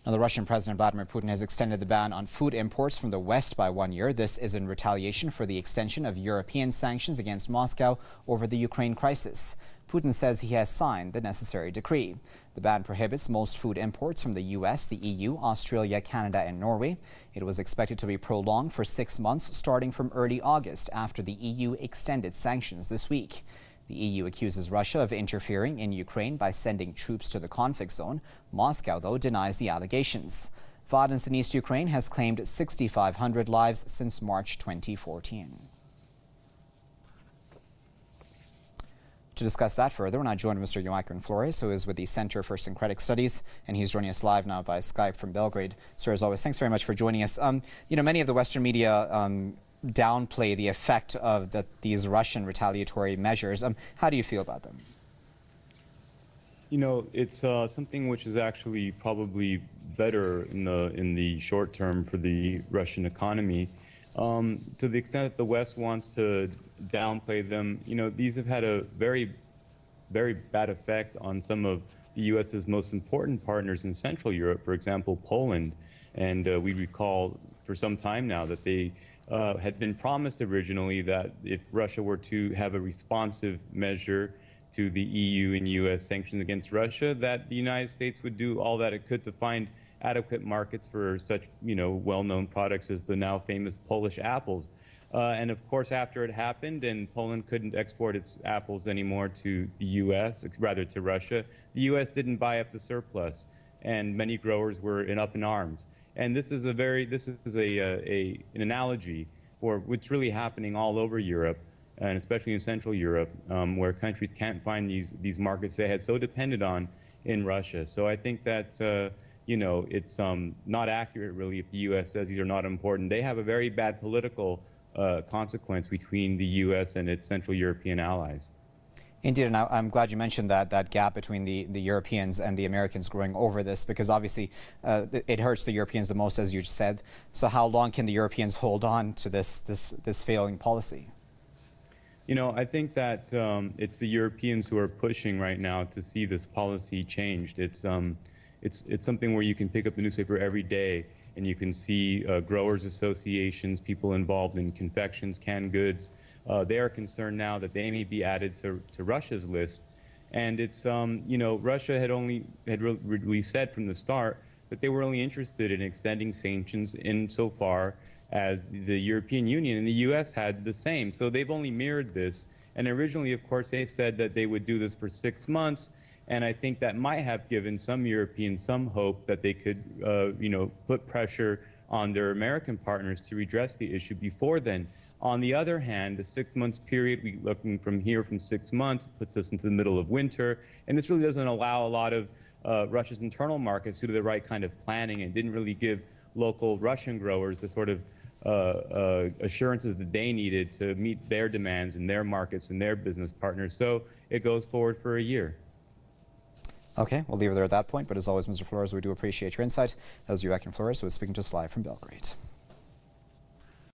Now, the Russian President Vladimir Putin has extended the ban on food imports from the West by 1 year. This is in retaliation for the extension of European sanctions against Moscow over the Ukraine crisis. Putin says he has signed the necessary decree. The ban prohibits most food imports from the U.S., the EU, Australia, Canada and Norway. It was expected to be prolonged for 6 months, starting from early August after the EU extended sanctions this week. The EU accuses Russia of interfering in Ukraine by sending troops to the conflict zone. Moscow, though, denies the allegations. Violence in East Ukraine has claimed 6,500 lives since March 2014. To discuss that further, we're now joined by Mr. Joaquin Flores, who is with the Center for Syncretic Studies, and he's joining us live now via Skype from Belgrade. Sir, as always, thanks very much for joining us. Many of the Western media downplay the effect of these Russian retaliatory measures. How do you feel about them? It's something which is actually probably better in the short term for the Russian economy. To the extent that the West wants to downplay them, these have had a very, very bad effect on some of the U.S.'s most important partners in Central Europe, for example, Poland. And we recall for some time now that they had been promised originally that if Russia were to have a responsive measure to the EU and U.S. sanctions against Russia, that the United States would do all that it could to find adequate markets for such, well-known products as the now famous Polish apples. And of course, after it happened and Poland couldn't export its apples anymore to the U.S., rather to Russia, the U.S. didn't buy up the surplus, and many growers were up in arms. And this is an analogy for what's really happening all over Europe, and especially in Central Europe, where countries can't find these markets they had so depended on in Russia. So I think that it's not accurate really if the U.S. says these are not important. They have a very bad political consequence between the U.S. and its Central European allies. Indeed, and I'm glad you mentioned that gap between the Europeans and the Americans growing over this, because obviously it hurts the Europeans the most, as you said. So how long can the Europeans hold on to this failing policy? I think that it's the Europeans who are pushing right now to see this policy changed. It's something where you can pick up the newspaper every day and you can see growers associations, people involved in confections, canned goods. They are concerned now that they may be added to Russia's list. And it's, Russia had really said from the start that they were only interested in extending sanctions insofar as the European Union and the U.S. had the same. So they've only mirrored this. And originally, of course, they said that they would do this for 6 months. And I think that might have given some Europeans some hope that they could, put pressure on their American partners to redress the issue before then. On the other hand, the 6 months period, looking from 6 months, puts us into the middle of winter. And this really doesn't allow a lot of Russia's internal markets to do the right kind of planning, and didn't really give local Russian growers the sort of assurances that they needed to meet their demands and their markets and their business partners. So it goes forward for a year. Okay, we'll leave it there at that point. But as always, Mr. Flores, we do appreciate your insight. That was Joaquin Flores, who was speaking to us live from Belgrade.